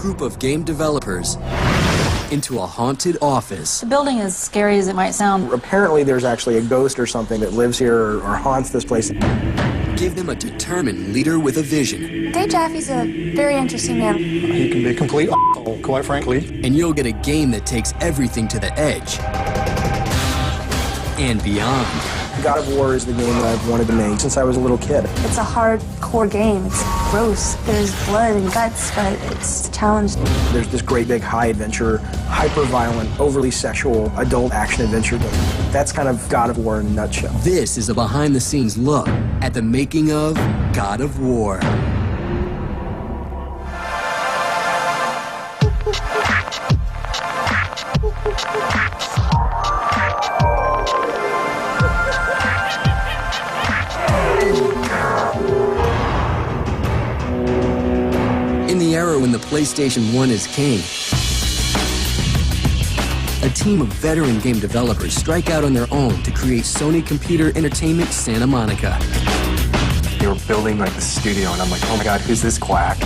group of game developers into a haunted office. The building is scary as it might sound. Apparently there's actually a ghost or something that lives here or haunts this place. Give them a determined leader with a vision. Dave Jaffe's a very interesting man. He can be a complete asshole, quite frankly. And you'll get a game that takes everything to the edge and beyond. God of War is the game that I've wanted to make since I was a little kid. It's a hardcore game. It's gross. There's blood and guts, but it's a challenge. There's this great big high adventure, hyper-violent, overly sexual, adult action-adventure game. That's kind of God of War in a nutshell. This is a behind-the-scenes look at the making of God of War. In the era when the PlayStation 1 is king, a team of veteran game developers strike out on their own to create Sony Computer Entertainment Santa Monica. They were building like the studio, and I'm like, oh my god, who's this quack?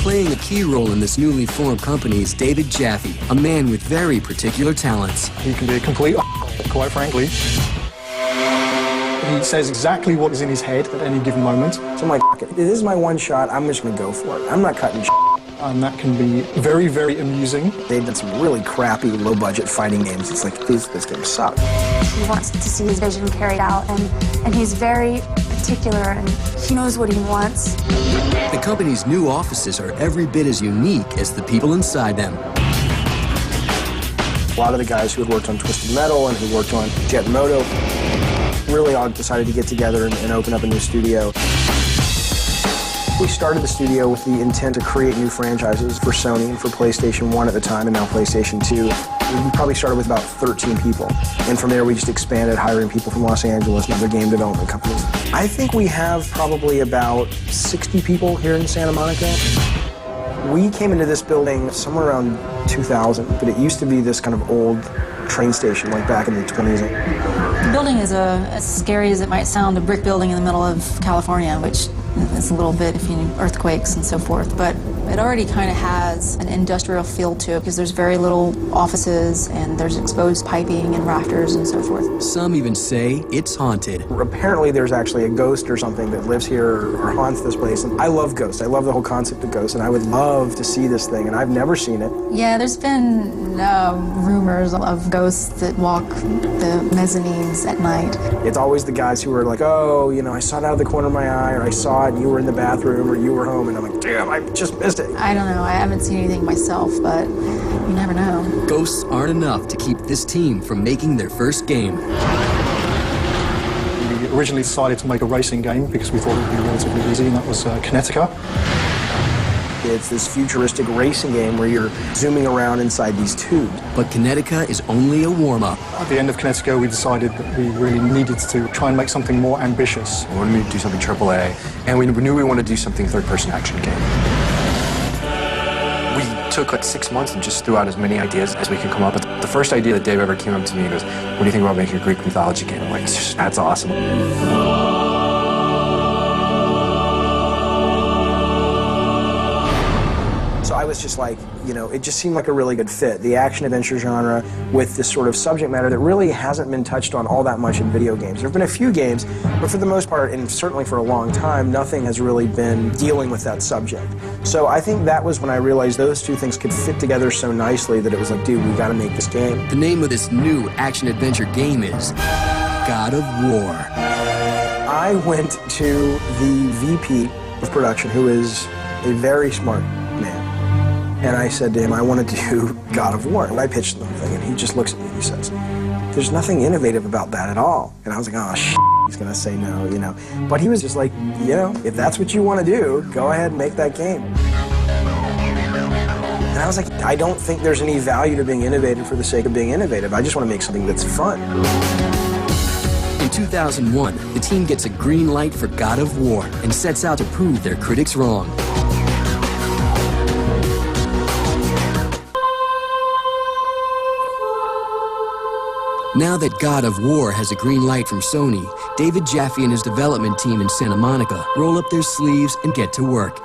Playing a key role in this newly formed company is David Jaffe, a man with very particular talents. He can be a complete asshole, quite frankly. He says exactly what is in his head at any given moment. So I'm like, F it. This is my one shot. I'm just going to go for it. I'm not cutting shit. And that can be very, very amusing. They've done some really crappy, low-budget fighting games. It's like, this game sucks. He wants to see his vision carried out, and he's very particular, and he knows what he wants. The company's new offices are every bit as unique as the people inside them. A lot of the guys who had worked on Twisted Metal and who worked on Jet Moto really all decided to get together and open up a new studio. We started the studio with the intent to create new franchises for Sony and for PlayStation 1 at the time, and now PlayStation 2. We probably started with about 13 people. And from there, we just expanded, hiring people from Los Angeles and other game development companies. I think we have probably about 60 people here in Santa Monica. We came into this building somewhere around 2000, but it used to be this kind of old train station, like back in the 20s. The building is as scary as it might sound, a brick building in the middle of California, which is a little bit, if you need earthquakes and so forth, but it already kind of has an industrial feel to it because there's very little offices and there's exposed piping and rafters and so forth. Some even say it's haunted. Apparently there's actually a ghost or something that lives here or haunts this place, and I love ghosts. I love the whole concept of ghosts, and I would love to see this thing, and I've never seen it. Yeah, there's been rumors of ghosts that walk the mezzanines at night. It's always the guys who are like, oh, you know, I saw it out of the corner of my eye, or I saw it and you were in the bathroom, or you were home, and I'm like, damn, I just missed it. I don't know, I haven't seen anything myself, but you never know. Ghosts aren't enough to keep this team from making their first game. We originally decided to make a racing game because we thought it would be relatively easy, and that was Kinetica. It's this futuristic racing game where you're zooming around inside these tubes. But Kinetica is only a warm-up. At the end of Kinetica, we decided that we really needed to try and make something more ambitious. We wanted to do something AAA, and we knew we wanted to do something third-person action game. We took like 6 months and just threw out as many ideas as we could come up with. The first idea that Dave ever came up to me and goes, what do you think about making a Greek mythology game? I'm like, that's awesome. So I was just like, you know, it just seemed like a really good fit. The action-adventure genre with this sort of subject matter that really hasn't been touched on all that much in video games. There have been a few games, but for the most part, and certainly for a long time, nothing has really been dealing with that subject. So I think that was when I realized those two things could fit together so nicely that it was like, dude, we gotta make this game. The name of this new action-adventure game is God of War. I went to the VP of production, who is a very smart man. And I said to him, I want to do God of War. And I pitched the thing, and he just looks at me and he says, there's nothing innovative about that at all. And I was like, oh, he's going to say no, you know. But he was just like, you know, if that's what you want to do, go ahead and make that game. And I was like, I don't think there's any value to being innovative for the sake of being innovative. I just want to make something that's fun. In 2001, the team gets a green light for God of War and sets out to prove their critics wrong. Now that God of War has a green light from Sony, David Jaffe and his development team in Santa Monica roll up their sleeves and get to work.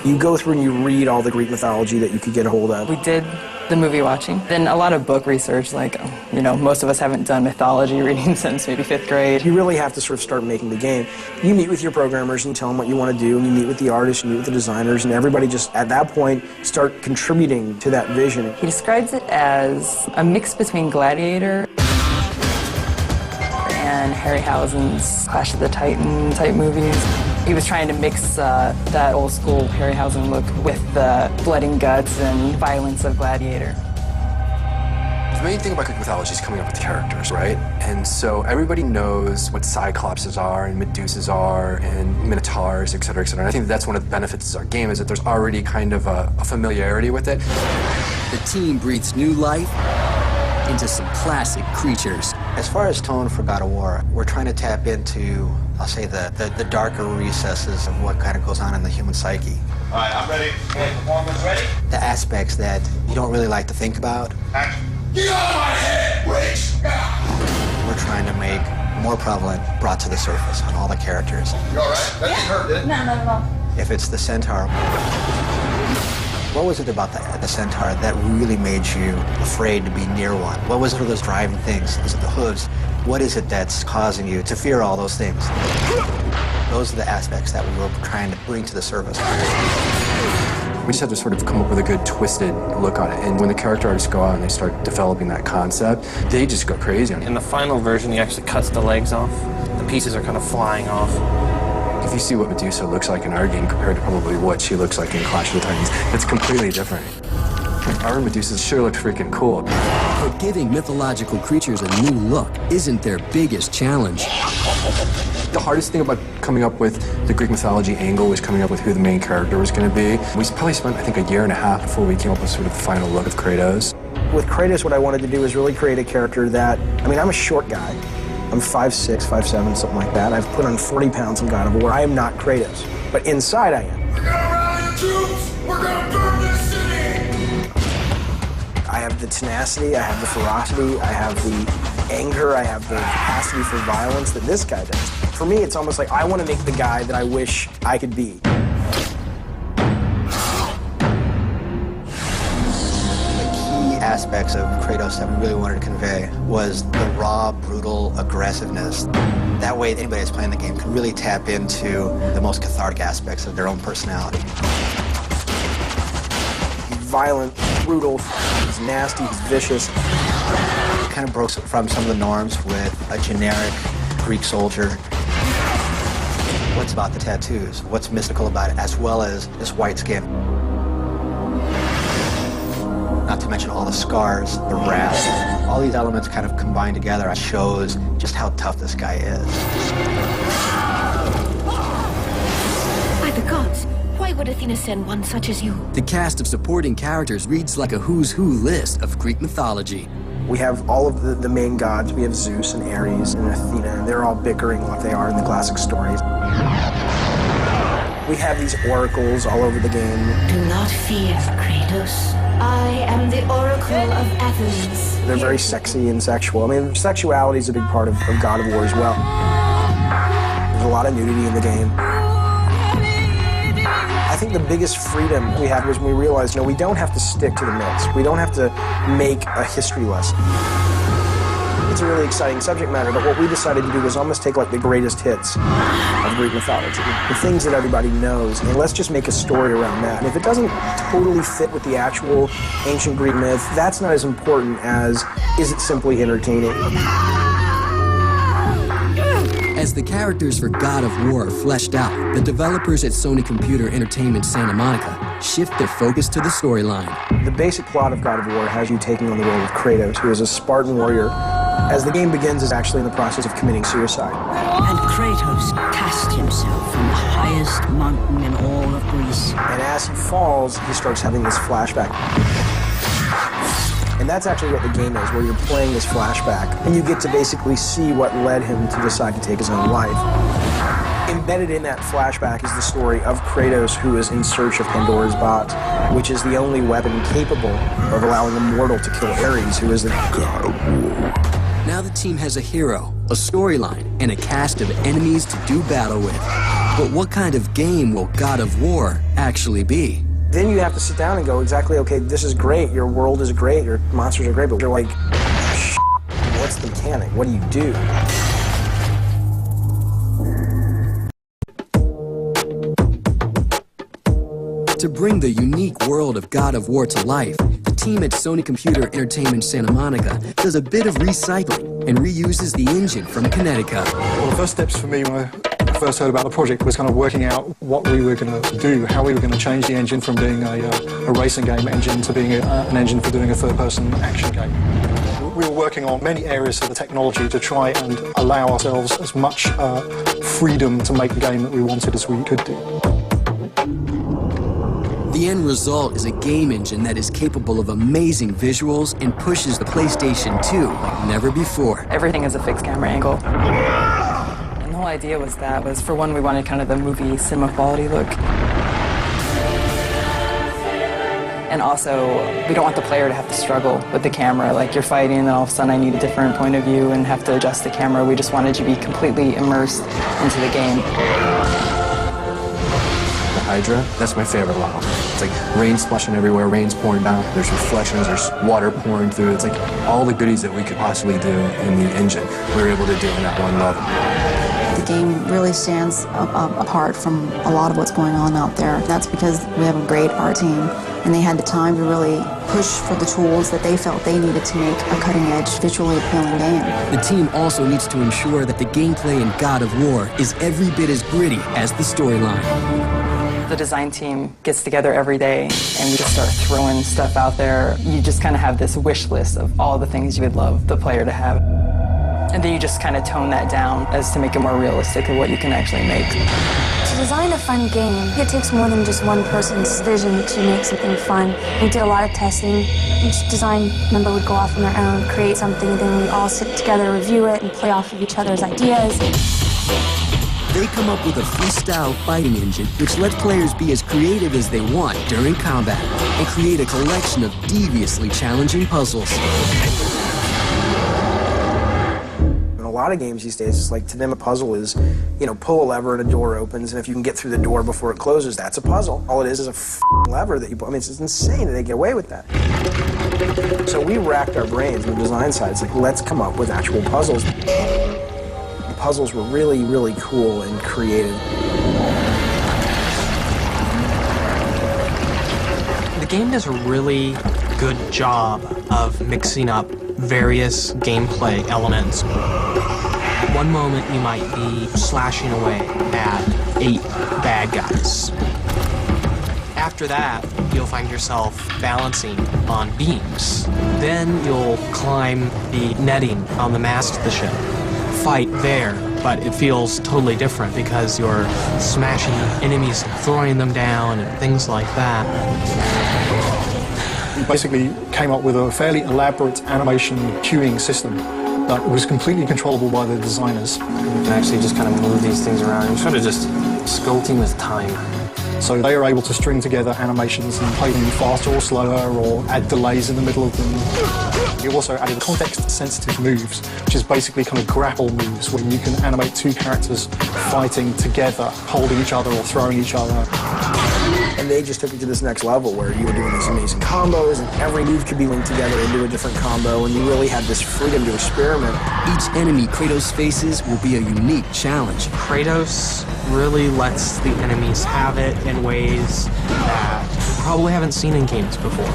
You go through and you read all the Greek mythology that you could get a hold of. We did the movie watching, then a lot of book research, like, you know, most of us haven't done mythology reading since maybe 5th grade. You really have to sort of start making the game. You meet with your programmers and tell them what you want to do, and you meet with the artists, you meet with the designers, and everybody just, at that point, start contributing to that vision. He describes it as a mix between Gladiator and Harryhausen's Clash of the Titan type movies. He was trying to mix that old school Harryhausen look with the blood and guts and violence of Gladiator. The main thing about Greek mythology is coming up with characters, right? And so everybody knows what Cyclopses are and Medusas are and Minotaurs, et cetera, et cetera. And I think that's one of the benefits of our game is that there's already kind of a familiarity with it. The team breathes new life into some classic creatures. As far as tone for God of War, we're trying to tap into, I'll say, the darker recesses of what kind of goes on in the human psyche. All right, I'm ready. Okay, performance ready? The aspects that you don't really like to think about. Action. Get out of my head, witch! We're trying to make more prevalent, brought to the surface on all the characters. You all right? That didn't hurt, did it? No, not at all. If it's the centaur, what was it about the centaur that really made you afraid to be near one? What was it, those driving things? Is it the hooves? What is it that's causing you to fear all those things? Those are the aspects that we were trying to bring to the surface. We just have to sort of come up with a good twisted look on it. And when the character artists go out and they start developing that concept, they just go crazy on it. In the final version, he actually cuts the legs off. The pieces are kind of flying off. If you see what Medusa looks like in our game compared to probably what she looks like in Clash of the Titans, it's completely different. Our Medusa sure looks freaking cool. But giving mythological creatures a new look isn't their biggest challenge. The hardest thing about coming up with the Greek mythology angle was coming up with who the main character was going to be. We probably spent, I think, a year and a half before we came up with sort of the final look of Kratos. With Kratos, what I wanted to do was really create a character that, I mean, I'm a short guy. I'm 5'6", 5'7", something like that. I've put on 40 pounds in God of War. I am not Kratos, but inside I am. We're gonna rally the troops! We're gonna burn this city! I have the tenacity, I have the ferocity, I have the anger, I have the capacity for violence that this guy does. For me, it's almost like I want to make the guy that I wish I could be. Aspects of Kratos that we really wanted to convey was the raw, brutal aggressiveness. That way, anybody that's playing the game can really tap into the most cathartic aspects of their own personality. He's violent, brutal, he's nasty, he's vicious. It kind of broke from some of the norms with a generic Greek soldier. What's about the tattoos? What's mystical about it, as well as this white skin? Not to mention all the scars, the wrath. All these elements kind of combined together shows just how tough this guy is. By the gods, why would Athena send one such as you? The cast of supporting characters reads like a who's who list of Greek mythology. We have all of the main gods. We have Zeus and Ares and Athena, and they're all bickering like they are in the classic stories. We have these oracles all over the game. Do not fear, Kratos. I am the Oracle of Athens. They're very sexy and sexual. I mean, sexuality is a big part of God of War as well. There's a lot of nudity in the game. I think the biggest freedom we had was when we realized, no, we don't have to stick to the myths. We don't have to make a history lesson. It's a really exciting subject matter, but what we decided to do was almost take like the greatest hits of Greek mythology, the things that everybody knows, and let's just make a story around that. And if it doesn't totally fit with the actual ancient Greek myth, that's not as important as, is it simply entertaining? As the characters for God of War are fleshed out, the developers at Sony Computer Entertainment Santa Monica shift their focus to the storyline. The basic plot of God of War has you taking on the role of Kratos, who is a Spartan warrior. As the game begins, is actually in the process of committing suicide. And Kratos cast himself from the highest mountain in all of Greece. And as he falls, he starts having this flashback. And that's actually what the game is, where you're playing this flashback, and you get to basically see what led him to decide to take his own life. Embedded in that flashback is the story of Kratos, who is in search of Pandora's box, which is the only weapon capable of allowing a mortal to kill Ares, who is the God of War. Now the team has a hero, a storyline, and a cast of enemies to do battle with. But what kind of game will God of War actually be? Then you have to sit down and go, exactly, okay, this is great, your world is great, your monsters are great, but you're like, what's the mechanic? What do you do? To bring the unique world of God of War to life, the team at Sony Computer Entertainment Santa Monica does a bit of recycling and reuses the engine from Connecticut. Well, the first steps for me when I first heard about the project was kind of working out what we were going to do, how we were going to change the engine from being a racing game engine to being an engine for doing a third-person action game. We were working on many areas of the technology to try and allow ourselves as much freedom to make the game that we wanted as we could do. The end result is a game engine that is capable of amazing visuals and pushes the PlayStation 2 like never before. Everything is a fixed camera angle. And the whole idea was for one, we wanted kind of the movie cinema quality look. And also, we don't want the player to have to struggle with the camera. Like you're fighting and all of a sudden I need a different point of view and have to adjust the camera. We just wanted you to be completely immersed into the game. Hydra, that's my favorite level. It's like rain splashing everywhere, rain's pouring down, there's reflections, there's water pouring through. It's like all the goodies that we could possibly do in the engine, we were able to do in that one level. The game really stands apart from a lot of what's going on out there. That's because we have a great art team, and they had the time to really push for the tools that they felt they needed to make a cutting-edge, visually appealing game. The team also needs to ensure that the gameplay in God of War is every bit as gritty as the storyline. The design team gets together every day and we just start throwing stuff out there. You just kind of have this wish list of all the things you would love the player to have. And then you just kind of tone that down as to make it more realistic of what you can actually make. To design a fun game, it takes more than just one person's vision to make something fun. We did a lot of testing. Each design member would go off on their own, create something, and then we all sit together, review it, and play off of each other's ideas. They come up with a freestyle fighting engine which lets players be as creative as they want during combat and create a collection of deviously challenging puzzles. In a lot of games these days, it's like to them a puzzle is, you know, pull a lever and a door opens, and if you can get through the door before it closes, that's a puzzle. All it is a lever that you pull. I mean, it's insane that they get away with that. So we racked our brains on the design side. It's like, let's come up with actual puzzles. Puzzles were really, really cool and creative. The game does a really good job of mixing up various gameplay elements. One moment you might be slashing away at 8 bad guys. After that, you'll find yourself balancing on beams. Then you'll climb the netting on the mast of the ship. Fight there, but it feels totally different because you're smashing enemies and throwing them down and things like that. We basically came up with a fairly elaborate animation queuing system that was completely controllable by the designers. You can actually just kind of move these things around and sort of just sculpting with time. So they are able to string together animations and play them faster or slower or add delays in the middle of them. We also added context-sensitive moves, which is basically kind of grapple moves where you can animate 2 characters fighting together, holding each other or throwing each other. And they just took it to this next level where you were doing these amazing combos and every move could be linked together into a different combo, and you really had this freedom to experiment. Each enemy Kratos faces will be a unique challenge. Kratos really lets the enemies have it in ways that you probably haven't seen in games before.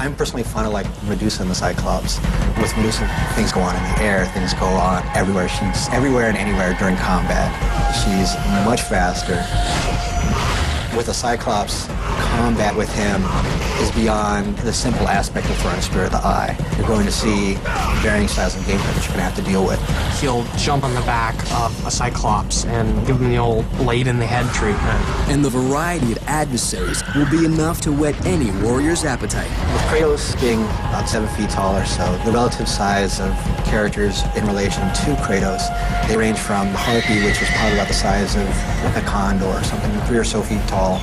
I'm personally fond of like Medusa and the Cyclops. With Medusa, things go on in the air, things go on everywhere. She's everywhere and anywhere during combat. She's much faster. With the Cyclops, combat with him is beyond the simple aspect of throwing a spear at the eye. You're going to see varying styles of gameplay that you're going to have to deal with. He'll jump on the back of a Cyclops and give him the old blade in the head treatment. And the variety of adversaries will be enough to whet any warrior's appetite. With Kratos being about 7 feet tall or so, the relative size of characters in relation to Kratos, they range from the Harpy, which is probably about the size of a condor or something, 3 or so feet tall,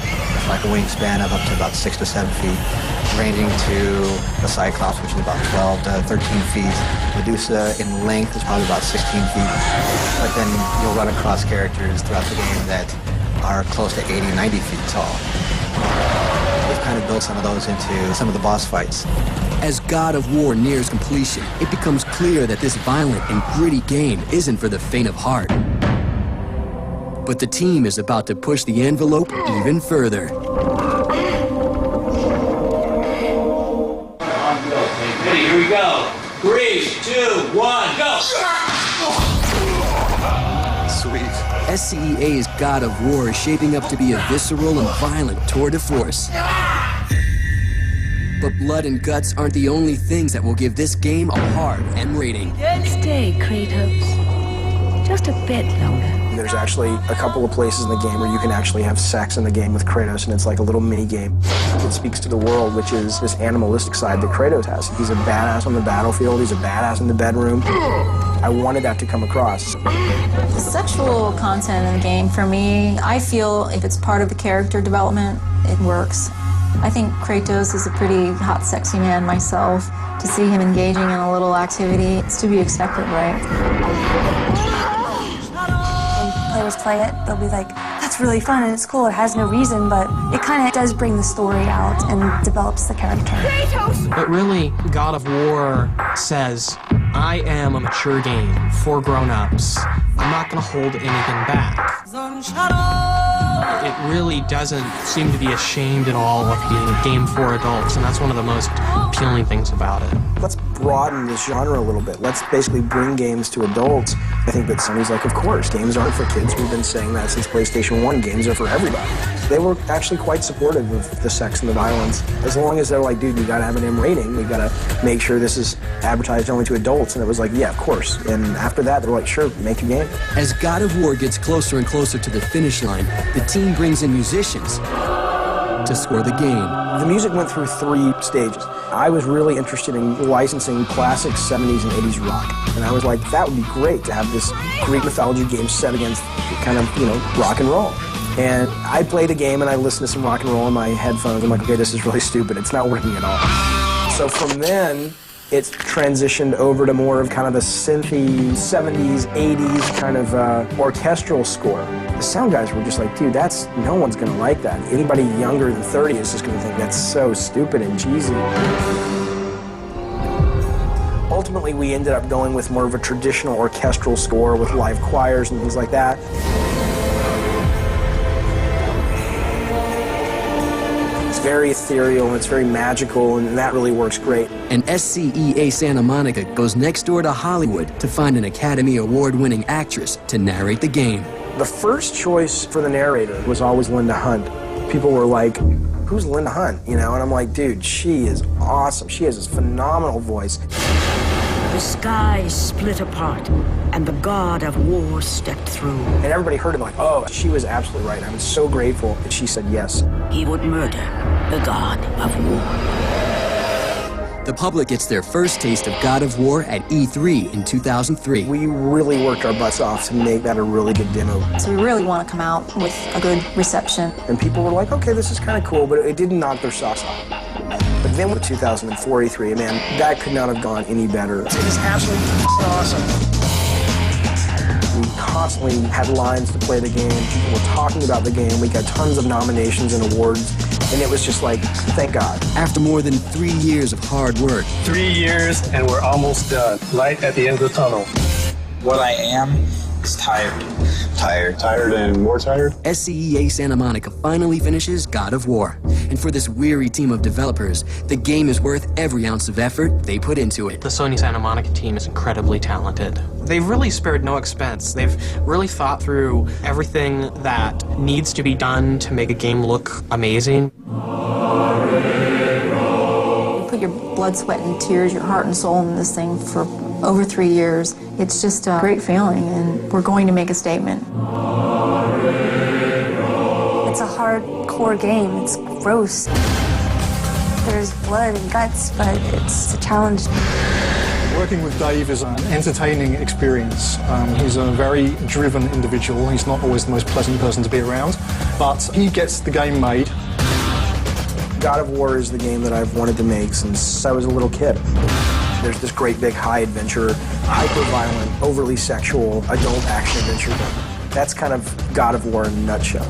like a winged wingspan of up to about 6 to 7 feet, ranging to the Cyclops, which is about 12 to 13 feet. Medusa in length is probably about 16 feet. But then you'll run across characters throughout the game that are close to 80, 90 feet tall. We've kind of built some of those into some of the boss fights. As God of War nears completion, it becomes clear that this violent and gritty game isn't for the faint of heart. But the team is about to push the envelope even further. Ready, here we go. 3, 2, 1, go! Sweet. SCEA's God of War is shaping up to be a visceral and violent tour de force. But blood and guts aren't the only things that will give this game a hard M rating. Stay, Kratos. Just a bit longer. There's actually a couple of places in the game where you can actually have sex in the game with Kratos, and it's like a little mini game. It speaks to the world, which is this animalistic side that Kratos has. He's a badass on the battlefield, he's a badass in the bedroom. I wanted that to come across. The sexual content in the game, for me, I feel if it's part of the character development, it works. I think Kratos is a pretty hot, sexy man myself. To see him engaging in a little activity, it's to be expected, right? When players play it, they'll be like, that's really fun and it's cool, it has no reason, but it kind of does bring the story out and develops the character. But really, God of War says, I am a mature game for grown-ups. I'm not going to hold anything back. It really doesn't seem to be ashamed at all of being a game for adults, and that's one of the most appealing things about it. Let's broaden this genre a little bit. Let's basically bring games to adults. I think that Sony's like, of course, games aren't for kids. We've been saying that since PlayStation 1. Games are for everybody. They were actually quite supportive of the sex and the violence. As long as they're like, dude, we gotta have an M rating. We gotta make sure this is advertised only to adults. And it was like, yeah, of course. And after that, they're like, sure, make a game. As God of War gets closer and closer to the finish line, the team brings in musicians to score the game. The music went through 3 stages. I was really interested in licensing classic 70s and 80s rock. And I was like, that would be great to have this Greek mythology game set against kind of, rock and roll. And I played a game and I listened to some rock and roll on my headphones. I'm like, okay, this is really stupid. It's not working at all. So from then, it's transitioned over to more of kind of a synthy 70s, 80s kind of orchestral score. The sound guys were just like, dude, no one's gonna like that. Anybody younger than 30 is just gonna think that's so stupid and cheesy. Ultimately, we ended up going with more of a traditional orchestral score with live choirs and things like that. It's very ethereal and it's very magical, and that really works great. And SCEA Santa Monica goes next door to Hollywood to find an Academy Award-winning actress to narrate the game. The first choice for the narrator was always Linda Hunt. People were like, who's Linda Hunt? And I'm like, dude, she is awesome. She has this phenomenal voice. The sky split apart, and the God of War stepped through. And everybody heard it like, oh, she was absolutely right. I'm so grateful that she said yes. He would murder the God of War. The public gets their first taste of God of War at E3 in 2003. We really worked our butts off to make that a really good demo. So we really want to come out with a good reception. And people were like, okay, this is kind of cool, but it didn't knock their socks off. But then with 2004 E3, man, that could not have gone any better. It is absolutely awesome. We constantly had lines to play the game. People were talking about the game. We got tons of nominations and awards. And it was just like, thank God. After more than 3 years of hard work. 3 years and we're almost done. Light at the end of the tunnel. What I am is tired. Tired and more tired? SCEA Santa Monica finally finishes God of War. And for this weary team of developers, the game is worth every ounce of effort they put into it. The Sony Santa Monica team is incredibly talented. They've really spared no expense. They've really thought through everything that needs to be done to make a game look amazing. You put your blood, sweat, and tears, your heart and soul in this thing for over 3 years. It's just a great feeling, and we're going to make a statement. It's a hardcore game. It's gross. There's blood and guts, but it's a challenge. Working with Dave is an entertaining experience. He's a very driven individual. He's not always the most pleasant person to be around, but he gets the game made. God of War is the game that I've wanted to make since I was a little kid. There's this great big high adventure, hyper-violent, overly sexual, adult action adventure. That's kind of God of War in a nutshell.